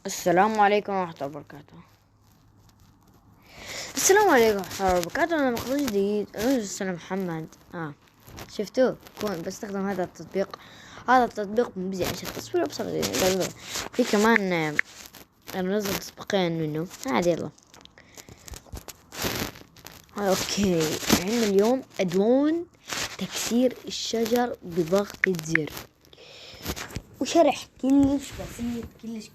السلام عليكم ورحمة الله وبركاته. السلام عليكم ورحمة الله وبركاته. أنا مخرج جديد، أنا أستاذ محمد. شفتوه؟ بستخدم هذا التطبيق. هذا التطبيق ممتع عشان التصوير بصراحة. في كمان أنا منزل تطبيقين منه. عادي يلا. أوكي، عندنا اليوم أدوان تكسير الشجر بضغط زر، وشرح كلش بسيط، كلش.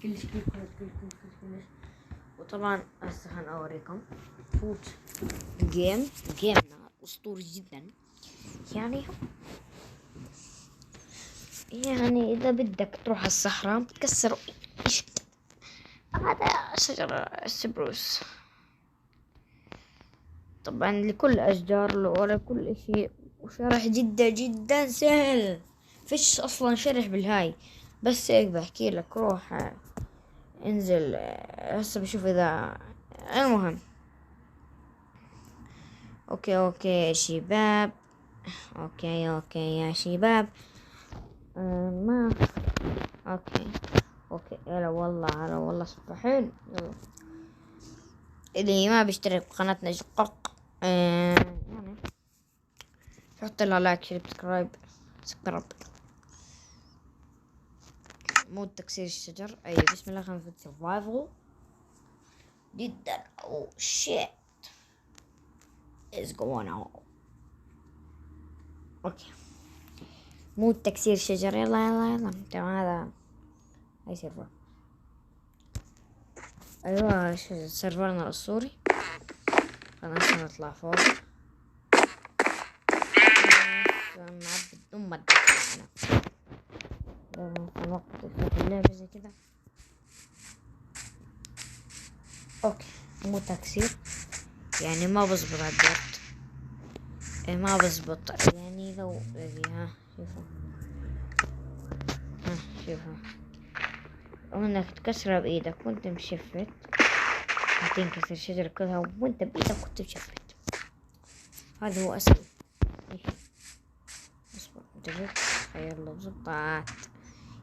وطبعا هسه اوريكم فوت جيمنا اسطوري جدا. يعني اذا بدك تروح الصحراء تكسر هذا شجرة السبروس، طبعا لكل الاشجار ولكل شيء، وشرح جدا سهل. فيش اصلا شرح بالهاي، بس هيك بحكي لك. روح انزل هسه بشوف اذا المهم. اوكي يا شباب. اوكي يا شباب. ما اوكي هلا والله صباحين. يلا اللي ما بيشترك بقناتنا شقق يعني حط لها لايك، سبسكرايب. مود تكسير الشجر. بسم الله. خلينا نفوت سرفايفل جدا. او شيت is going on. اوكي، مود تكسير الشجر. يلا تمام. هذا هاي سيرفر. ايوه سيرفرنا الاسطوري. خلينا نطلع فوق. نعبد ام الدكتور. انا وقت اللعبة زي كذا. اوكي، مو تكسير يعني ما بزبط على الدرت. ما بزبط يعني لو شوفوا وانك تكسرها بايدك وانت مشفت، هتنكسر الشجرة كلها وانت بايدك وانت مشفت. هذا هو اسهل. اصبر نجرب. يلا بزبطت.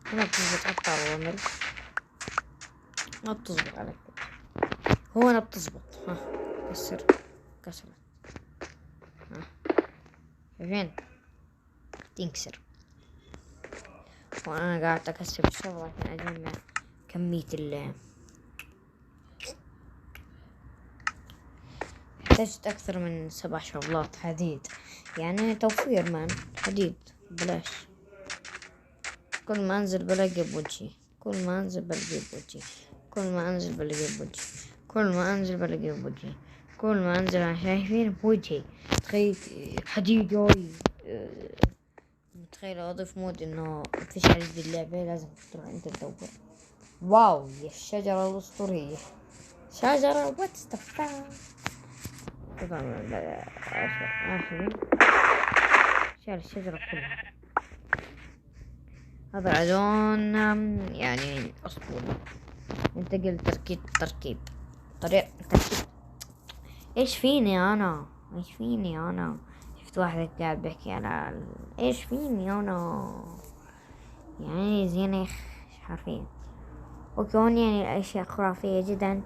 هنا بتزبط على الطاولة، ما بتزبط على كده. هنا بتزبط. كسرت. شايفين؟ تنكسر. وانا قاعد اكسر الشغلة عشان اجمع كمية احتجت اكثر من 7 شغلات حديد، يعني توفير مان حديد بلاش. كل ما انزل بلاقي بوجهي، كل ما انزل بلاقي بوجهي، شايفين بوجهي. تخيل حديد جاي. متخيل اضيف مود انه مفيش حديد باللعبة، لازم تروح انت تدور. واو يا الشجرة الاسطورية. شجرة واتس ذا فاك. طبعا شال الشجرة كلها. هذا أدون يعني أسطوري. انتقل تركيب. ايش فيني انا شفت واحد قاعد بيحكي على ايش فيني انا، يعني زين حرفيا. وكون يعني اشياء خرافية جدا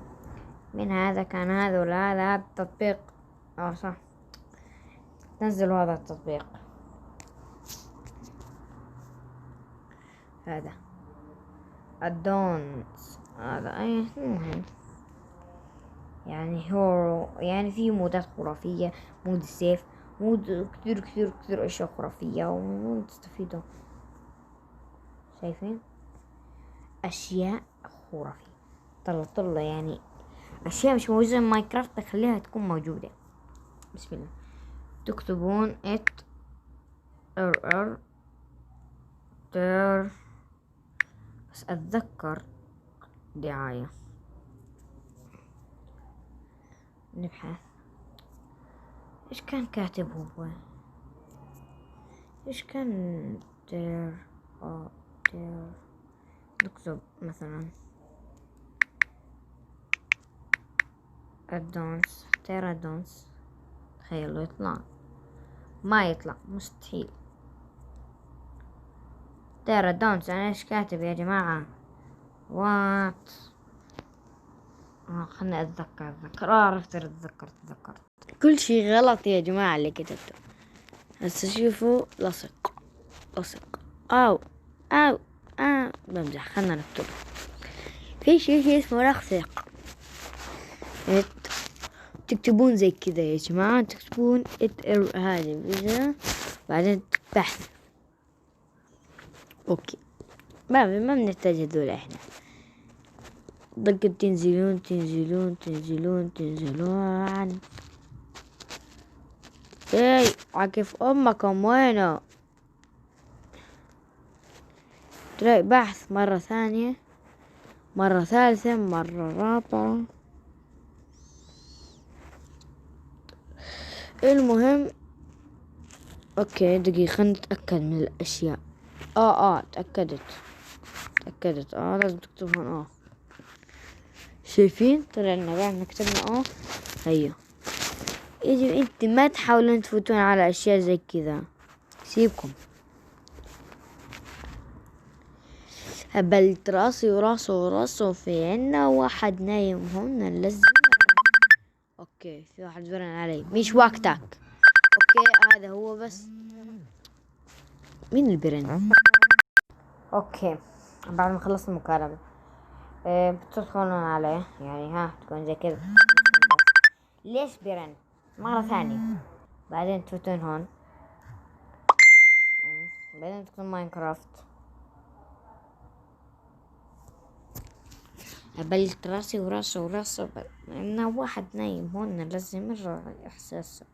من هذا كان هذا ولا هذا التطبيق. صح، نزلوا هذا التطبيق. هذا الدونز هذا المهم، يعني هو يعني في مودات خرافية. مود السيف، مود كثير اشياء خرافية ومود تستفيدوا. شايفين اشياء خرافية. طلع يعني اشياء مش موجودة في ماينكرافت تخليها تكون موجودة. بسم الله. تكتبون ار بس اتذكر دعاية. نبحث ايش كان كاتب هو، ايش كان دير نكتب مثلا تيرادونس. تخيلوا يطلع، ما يطلع مستحيل. تيرادونس انا ايش كاتب يا جماعة؟ وات خلني اتذكر عرفت، تذكرت كل شي غلط يا جماعة اللي كتبته. هسه شوفوا، لصق او بمزح. خلنا نكتب. في شي اسمه لصق. تكتبون زي كذا يا جماعة، تكتبون هذه كذا، بعدين بحث. اوكي، ما بنحتاج هذول احنا. ضغط تنزلون. اي عاكف امكم وينه؟ تلاقي بحث مرة ثانية، مرة ثالثة، مرة رابعة. المهم اوكي دقيقة نتأكد من الاشياء. تأكدت. لازم تكتبون شايفين؟ طلع لنا بعد ما كتبنا هيا. يجب انت ما تحاولون تفوتون على اشياء زي كذا، سيبكم. هبلت راسه في عنا واحد نايم هون نلزم. اوكي في واحد برن علي، مش وقتك. اوكي هذا هو بس. مين البرن؟ اوكي بعد ما خلصت المكالمة بتدخلون عليه، يعني تكون زي كذا. ليش برن مرة ثانية؟ بعدين تفوتون هون، بعدين تكون ماينكرافت. هبلت راسه انه واحد نايم هون لازم يرجع احساسه.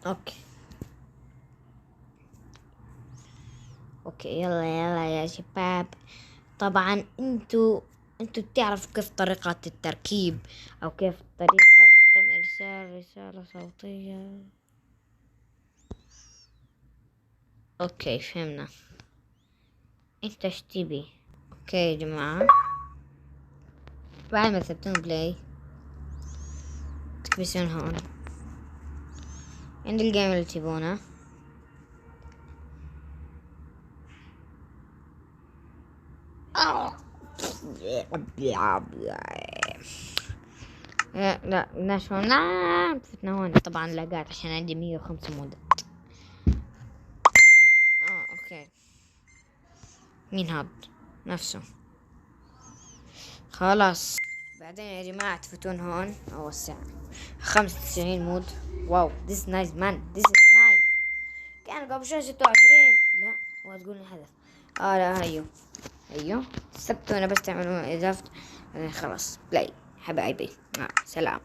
اوكي يلا يا شباب. طبعا انتوا بتعرفوا كيف طريقة التركيب او كيف طريقة تم ارسال رسالة صوتية. اوكي فهمنا. انت ايش تبي؟ اوكي يا جماعة، بعد ما تثبتون بلاي تكبسون هون عند الجيم اللي تبونه. لا نشون فتنا هون. طبعا لاقات عشان عندي 105 مودة. اوكي مين هاد نفسه؟ خلاص. بعدين يا جماعة تفوتون هون اوسع 95 مود. واو this nice man, this is nice. كان قبل شوي 26. لا هو تقول الهدف. لا هيو سبتوا. انا بس تعملون اضافة. خلاص بلاي حبايبي. سلام.